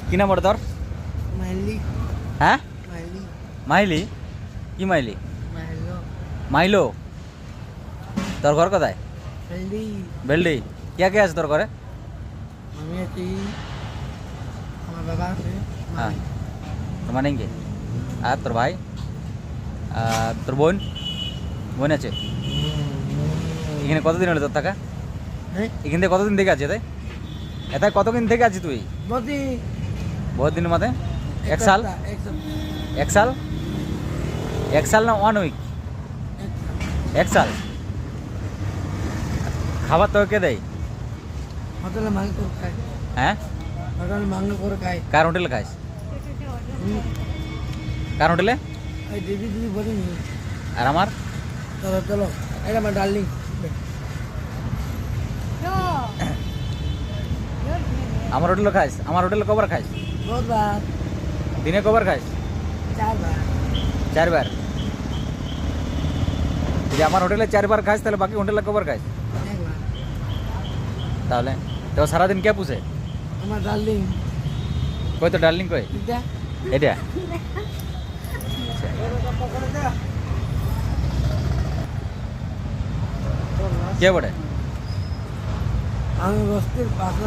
কি নাম ওটা তোর? মাইলি হ্যাঁ মাইলি মাইলি? কি মাইলি? মাইলো মাইলো? তোর ঘর কোথায়? মাইলি বেলডি? কে কে আছে তোর ঘরে? আমি আছি আমার বাবা আছে হ্যাঁ তোর মানে কি? আর তোর ভাই? আর তোর বোন? বোন আছে? এখানে কতদিন হলো তোর থাকা? হ্যাঁ এখান থেকে কতদিন থেকে আছে তাই? এটাই কতদিন থেকে আছিস তুই? বদি বহুত দিনের মধ্যে? এক সাল? এক সাল? এক সাল না 1 উইক? এক সাল? খাবার তোকে কে দেয়? হোটেলে মাংস খাই হ্যাঁ হোটেলে মাংস করে খাই কার হোটেলে খাইস? কার হোটেলে? এই দিদি দিদি বলিনি আর আমার? চলো চলো এটা আমার ডার্লিং আমার হোটেলে খাইস? আমার হোটেলে কবার খাইস? বহুতবার দিনে কবার খাইস? 4 বার 4 বার? যদি আমার হোটেলে 4 বার খাইস তাহলে বাকি হোটেলে কবার খাইস? একবার তাহলে তো সারাদিন কে পুষে? আমার ডার্লিং কই তো ডার্লিং কই? এটা এটা কে বটে? আমি বস্তির পাশে